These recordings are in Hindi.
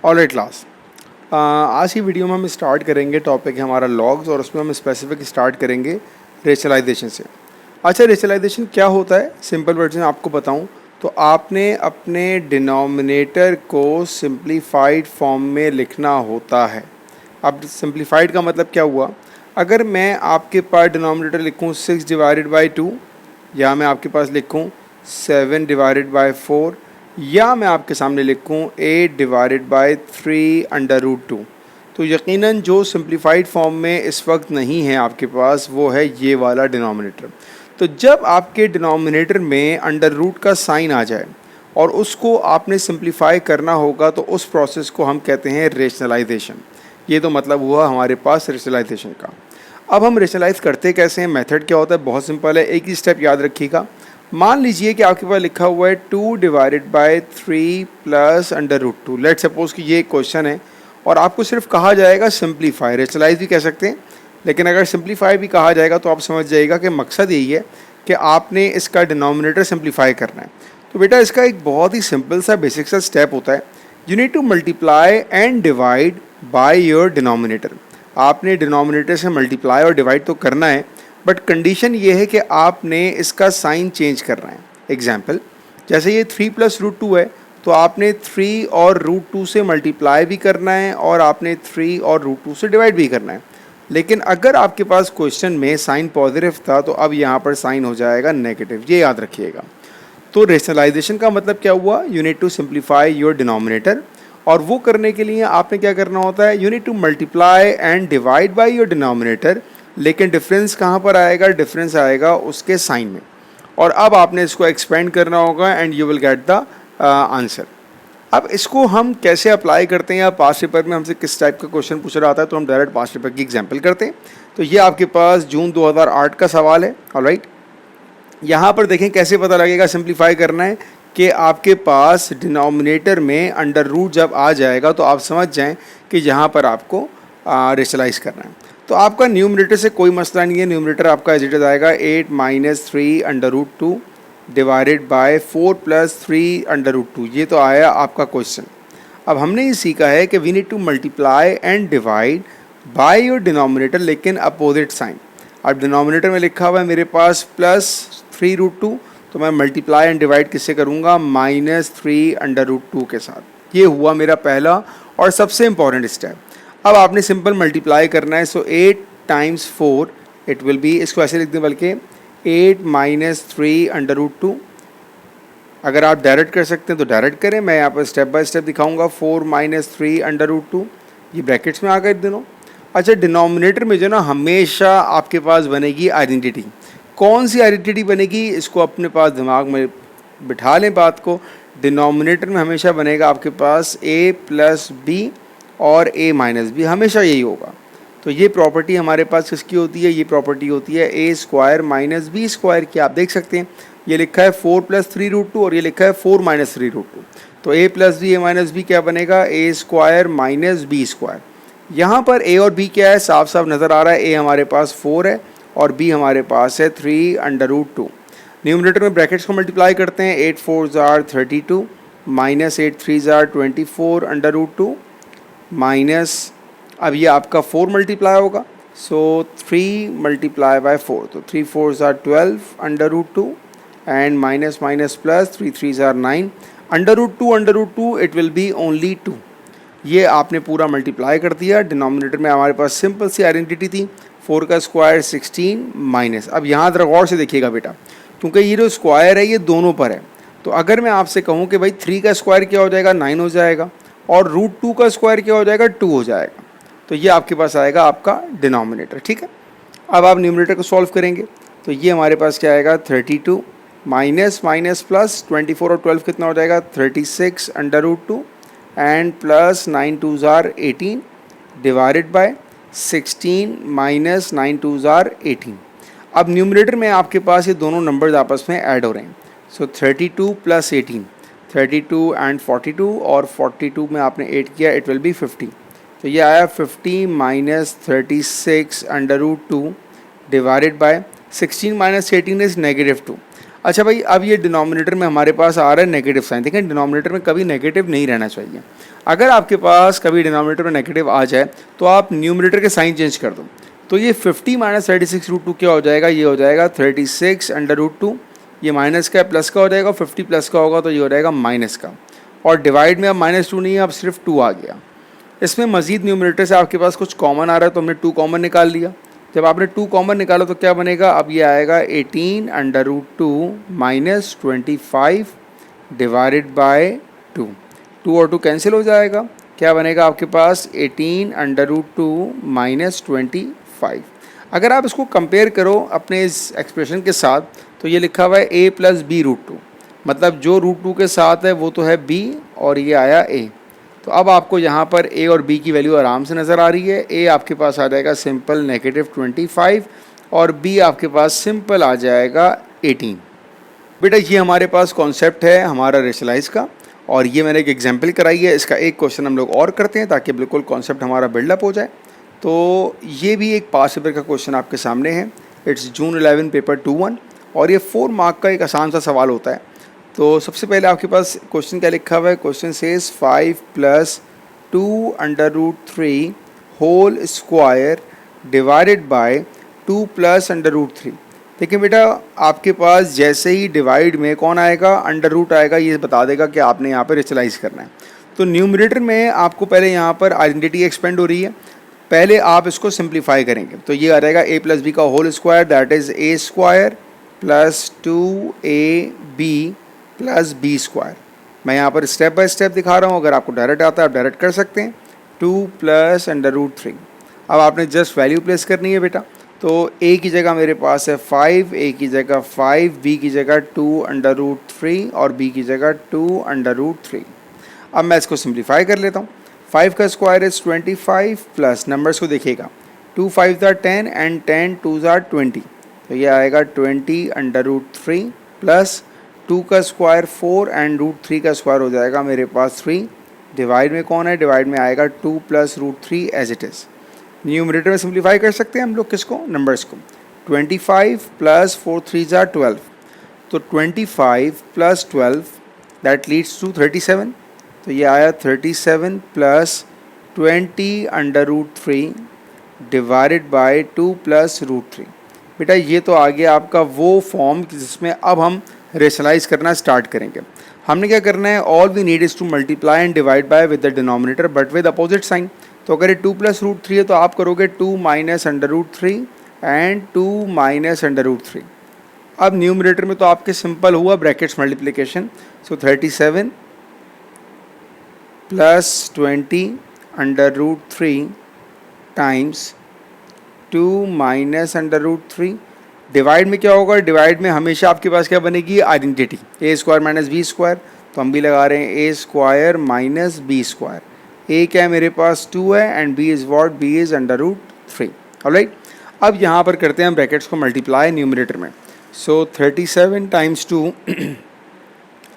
ऑलराइट क्लास, आज की वीडियो में हम स्टार्ट करेंगे, टॉपिक है हमारा लॉग्स और उसमें हम स्पेसिफिक स्टार्ट करेंगे रेशनलाइजेशन से। अच्छा, रेशनलाइजेशन क्या होता है? सिंपल वर्जन आपको बताऊं तो आपने अपने डिनोमिनेटर को सिंप्लीफाइड फॉर्म में लिखना होता है। अब सिंप्लीफाइड का मतलब क्या हुआ? अगर मैं आपके पास डिनोमिनेटर लिखूँ 6 डिवाइडेड बाई 2, या मैं आपके पास लिखूँ 7 डिवाइडेड बाई 4, या मैं आपके सामने लिखूँ 8 डिवाइडेड बाई 3 अंडर रूट 2, तो यकीनन जो सिंप्लीफाइड फॉर्म में इस वक्त नहीं है आपके पास वो है ये वाला डिनोमिनेटर। तो जब आपके डिनोमिनेटर में अंडर रूट का साइन आ जाए और उसको आपने सिंप्लीफाई करना होगा तो उस प्रोसेस को हम कहते हैं रेशनलाइजेशन। ये तो मतलब हुआ हमारे पास रेशनलाइजेशन का। अब हम रेशनलाइज करते कैसे हैं, मेथड क्या होता है? बहुत सिंपल है, एक ही स्टेप याद रखिएगा। मान लीजिए कि आपके पास लिखा हुआ है 2 divided by 3 plus under root 2। Let suppose कि ये क्वेश्चन है और आपको सिर्फ कहा जाएगा सिंप्लीफाई, रेशनलाइज भी कह सकते हैं, लेकिन अगर सिंप्लीफाई भी कहा जाएगा तो आप समझ जाइएगा कि मकसद यही है कि आपने इसका डिनोमिनेटर सिंप्लीफाई करना है। तो बेटा इसका एक बहुत ही सिंपल सा बेसिक सा स्टेप होता है, you need to multiply and divide by your denominator. आपने डिनोमिनेटर से मल्टीप्लाई और डिवाइड तो करना है, बट कंडीशन ये है कि आपने इसका साइन चेंज करना है। एग्जाम्पल, जैसे ये 3 प्लस रूट 2 है तो आपने 3 और रूट 2 से मल्टीप्लाई भी करना है और आपने 3 और रूट 2 से डिवाइड भी करना है। लेकिन अगर आपके पास क्वेश्चन में साइन पॉजिटिव था तो अब यहाँ पर साइन हो जाएगा नेगेटिव, ये याद रखिएगा। तो रेशनलाइजेशन का मतलब क्या हुआ? You need to simplify your denominator, और वो करने के लिए आपने क्या करना होता है? You need to multiply and divide by your denominator. लेकिन डिफरेंस कहाँ पर आएगा? डिफरेंस आएगा उसके साइन में, और अब आपने इसको एक्सपेंड करना होगा and you will get the answer. अब इसको हम कैसे अप्लाई करते हैं, या पास्ट पेपर में हमसे किस टाइप का क्वेश्चन पूछा जाता है, तो हम डायरेक्ट पास्ट पेपर की एग्जाम्पल करते हैं। तो ये आपके पास जून 2008 का सवाल है। ऑलराइट, यहाँ पर देखें कैसे पता लगेगा सिंप्लीफाई करना है, कि आपके पास डिनोमिनेटर में अंडर रूट जब आ जाएगा तो आप समझ जाएं कि यहाँ पर आपको रेशनलाइज करना है। तो आपका न्यूमरेटर से कोई मसला नहीं है, न्यूमरेटर आपका एज इट इज आएगा 8 minus 3 under root 2 divided by 4 plus 3 under root 2। ये तो आया आपका क्वेश्चन। अब हमने ये सीखा है कि we need to multiply and divide by your denominator, लेकिन अपोजिट साइन। अब डिनोमिनेटर में लिखा हुआ है मेरे पास प्लस 3 रूट 2, तो मैं मल्टीप्लाई एंड डिवाइड किससे करूँगा? माइनस 3 अंडर रूट 2 के साथ। ये हुआ मेरा पहला और सबसे इम्पॉर्टेंट स्टेप। अब आपने सिंपल मल्टीप्लाई करना है, सो 8 टाइम्स 4 इट विल बी, इसको ऐसे लिख दें बल्कि 8 माइनस 3 अंडर रूट 2। अगर आप डायरेक्ट कर सकते हैं तो डायरेक्ट करें, मैं यहाँ पर स्टेप बाय स्टेप दिखाऊंगा। 4 माइनस 3 अंडर रूट 2, ये ब्रैकेट्स में आ गए दोनों। अच्छा, डिनोमिनेटर में जो ना हमेशा आपके पास बनेगी आइडेंटिटी। कौन सी आइडेंटिटी बनेगी? इसको अपने पास दिमाग में बिठा लें बात को। डिनोमिनेटर में हमेशा बनेगा आपके पास a प्लस बी और a माइनस बी, हमेशा यही होगा। तो ये प्रॉपर्टी हमारे पास किसकी होती है? ये प्रॉपर्टी होती है a square minus B square की। आप देख सकते हैं ये लिखा है 4 प्लस 3 रूट 2 और ये लिखा है 4 माइनस 3 रूट 2। तो a plus B a minus B क्या बनेगा? a square minus B square. यहाँ पर a और b क्या है? साफ साफ नज़र आ रहा है, a हमारे पास 4 है और b हमारे पास है 3 अंडर रूट 2। न्यूमरेटर में ब्रैकेट्स को मल्टीप्लाई करते हैं, 8 4 जार 32 माइनस 8 3 जार 24 अंडर रूट 2 माइनस, अब ये आपका 4 मल्टीप्लाई होगा, सो 3 मल्टीप्लाई बाय 4, तो 3 4 जार 12 under root 2 and minus minus plus 3 3 जार 9 under root 2 it will be only 2। ये आपने पूरा मल्टीप्लाई कर दिया। डिनोमिनेटर में हमारे पास सिंपल सी आइडेंटिटी थी, 4 का स्क्वायर 16 माइनस। अब यहाँ जरा गौर से देखिएगा बेटा, क्योंकि ये जो स्क्वायर है ये दोनों पर है। तो अगर मैं आपसे कहूँ कि भाई 3 का स्क्वायर क्या हो जाएगा? 9 हो जाएगा, और रूट 2 का स्क्वायर क्या हो जाएगा? 2 हो जाएगा। तो ये आपके पास आएगा आपका डिनोमिनेटर। ठीक है, अब आप न्यूमरेटर को सॉल्व करेंगे तो ये हमारे पास क्या आएगा? 32 माइनस माइनस प्लस 24 और 12 कितना हो जाएगा? 36 अंडर रूट 2 एंड प्लस 9 2 जार 18 डिवाइडेड बाय 16 माइनस 9 2 जार 18। अब न्यूमरेटर में आपके पास ये दोनों नंबर्स आपस में ऐड हो रहे हैं, सो 32 प्लस 18, 32 एंड 42, और 42 में आपने 8 किया, इट विल बी 50। तो ये आया 50 minus 36 under root 2 divided by 16 minus 18 is negative 2। अच्छा भाई, अब ये डिनोमिनेटर में हमारे पास आ रहा है नेगेटिव साइन। देखें डिनोमिनेटर में कभी नेगेटिव नहीं रहना चाहिए। अगर आपके पास कभी डिनोमिनेटर में नेगेटिव आ जाए तो आप न्यूमरेटर के साइन चेंज कर दो। तो ये 50 माइनस 36√2 क्या हो जाएगा, ये हो जाएगा 36√2। ये माइनस का प्लस का हो जाएगा, 50 प्लस का होगा तो ये हो जाएगा माइनस का। और डिवाइड में अब -2 नहीं है, अब सिर्फ 2 आ गया। इसमें मजीद न्यूमरेटर से आपके पास कुछ कॉमन आ रहा है तो हमने 2 कॉमन निकाल लिया। जब आपने 2 कॉमन निकाला तो क्या बनेगा, अब ये आएगा 18√2 माइनस 25 डिवाइडेड बाय 2। 2 और 2 कैंसिल हो जाएगा, क्या बनेगा आपके पास 18√2 माइनस 25। अगर आप इसको कंपेयर करो अपने इस एक्सप्रेशन के साथ तो ये लिखा हुआ है a प्लस b√2, मतलब जो √2 के साथ है वो तो है b और ये आया a। तो अब आपको यहाँ पर a और b की वैल्यू आराम से नज़र आ रही है। a आपके पास आ जाएगा सिंपल -25 और b आपके पास सिंपल आ जाएगा 18। बेटा ये हमारे पास कॉन्सेप्ट है हमारा रेशनलाइज का, और ये मैंने एक एग्जांपल कराई है। इसका एक क्वेश्चन हम लोग और करते हैं ताकि बिल्कुल कॉन्सेप्ट हमारा बिल्डअप हो जाए। तो ये भी एक पास्ट पेपर का क्वेश्चन आपके सामने है। इट्स जून 11 पेपर 2-1 और ये 4 मार्क का एक आसान सा सवाल होता है। तो सबसे पहले आपके पास क्वेश्चन क्या लिखा हुआ है, question says 5 + 2√3 whole square divided by 2 + √3। देखिए बेटा आपके पास जैसे ही डिवाइड में कौन आएगा, अंडर रूट आएगा, ये बता देगा कि आपने यहाँ पर रेशनलाइज करना है। तो न्यूमरेटर में आपको पहले यहाँ पर आइडेंटिटी एक्सपेंड हो रही है, पहले आप इसको सिंप्लीफाई करेंगे तो ये आ जाएगा a + b का whole square that is a² + 2ab + b²। मैं यहाँ पर स्टेप बाय स्टेप दिखा रहा हूँ, अगर आपको डायरेक्ट आता है आप डायरेक्ट कर सकते हैं। 2 + √3। अब आपने जस्ट वैल्यू प्लेस करनी है बेटा। तो a की जगह मेरे पास है 5, a की जगह 5, b की जगह 2√3 और b की जगह 2√3। अब मैं इसको सिंप्लीफाई कर लेता हूँ। 5 का स्क्वायर इज़ 25 प्लस नंबर्स को देखिएगा, 2 5 ज़ा 10 एंड 10 2 ज़ा 20, तो ये आएगा 20√3 प्लस 2 का स्क्वायर 4 एंड √3 का स्क्वायर हो जाएगा मेरे पास 3। डिवाइड में कौन है, डिवाइड में आएगा 2 + √3 एज इट इज़। न्यूमरेटर में सिंप्लीफाई कर सकते हैं हम लोग किसको, नंबर्स को। 25 प्लस 4 3 ज़ा 12, तो 25 प्लस 12 दैट लीड्स टू 37। तो ये आया 37 प्लस 20√3 डिवाइडेड बाय 2 + √3। बेटा ये तो आ गया आपका वो फॉर्म जिसमें अब हम रेशनलाइज करना स्टार्ट करेंगे। हमने क्या करना है, all we need is to multiply and divide by with the denominator but with opposite sign. तो अगर ये 2 + √3 है तो आप करोगे 2 - √3 एंड 2 - √3। अब न्यूमरेटर में तो आपके सिंपल हुआ ब्रैकेट्स मल्टीप्लिकेशन, सो 37 + 20√3 टाइम्स 2 - √3। डिवाइड में क्या होगा, डिवाइड में हमेशा आपके पास क्या बनेगी, आइडेंटिटी a² - b²। तो हम भी लगा रहे हैं a² - b²। a क्या है मेरे पास 2 है and b is what, b is √3। Alright, अब यहाँ पर करते हैं हम ब्रैकेट्स को मल्टीप्लाई न्यूमरेटर में। सो 37 × 2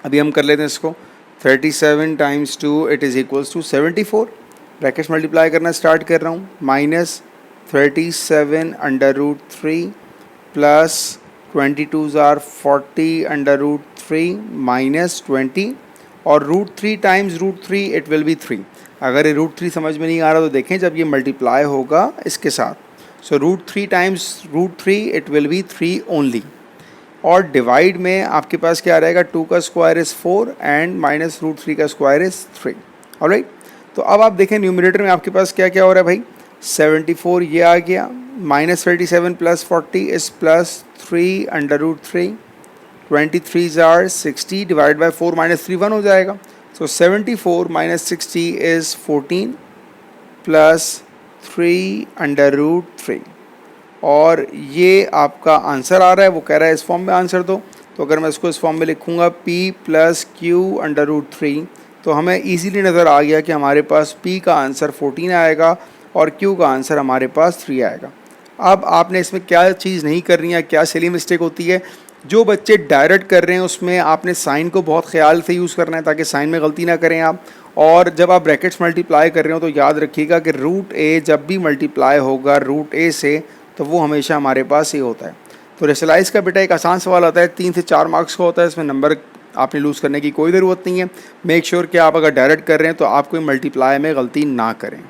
अभी हम कर लेते हैं इसको। 37 × 2 it is equals to 74। Brackets multiply करना स्टार्ट कर रहा हूँ। -37√3 प्लस 22 ज़ार 40√3 माइनस 20 और √3 टाइम्स √3 इट विल बी 3। अगर ये √3 समझ में नहीं आ रहा तो देखें जब ये मल्टीप्लाई होगा इसके साथ, सो √3 times √3 it will B 3 only. और डिवाइड में आपके पास क्या रहेगा, 2 का स्क्वायर इज़ 4 एंड माइनस √3 का स्क्वायर इज़ 3। ऑलराइट, तो अब आप देखें न्यूमरेटर में आपके पास क्या क्या हो रहा है भाई, 74 ये आ गया, -37 + 40 इज़ +3√3, 23 ज़ार 60 डिवाइड बाई 4 - 3 1 हो जाएगा। सो 74 - 60 इज़ 14 प्लस 3√3 और ये आपका आंसर आ रहा है। वो कह रहा है इस फॉर्म में आंसर दो, तो अगर मैं इसको इस फॉर्म में लिखूँगा p + q√3 तो हमें इजीली नज़र आ गया कि हमारे पास p का आंसर 14 आएगा और q का आंसर हमारे पास 3 आएगा। अब आपने इसमें क्या चीज़ नहीं करनी है, क्या सिली मिस्टेक होती है, जो बच्चे डायरेक्ट कर रहे हैं उसमें आपने साइन को बहुत ख्याल से यूज़ करना है ताकि साइन में गलती ना करें आप। और जब आप ब्रैकेट्स मल्टीप्लाई कर रहे हो तो याद रखिएगा कि √a जब भी मल्टीप्लाई होगा √a से तो वो हमेशा हमारे पास ये होता है। तो रेशलाइज़ का बेटा एक आसान सवाल आता है, 3 से 4 मार्क्स का होता है, इसमें नंबर आपने लूज़ करने की कोई ज़रूरत नहीं है। मेक श्योर कि आप अगर डायरेक्ट कर रहे हैं तो आप कोई मल्टीप्लाई में गलती ना करें।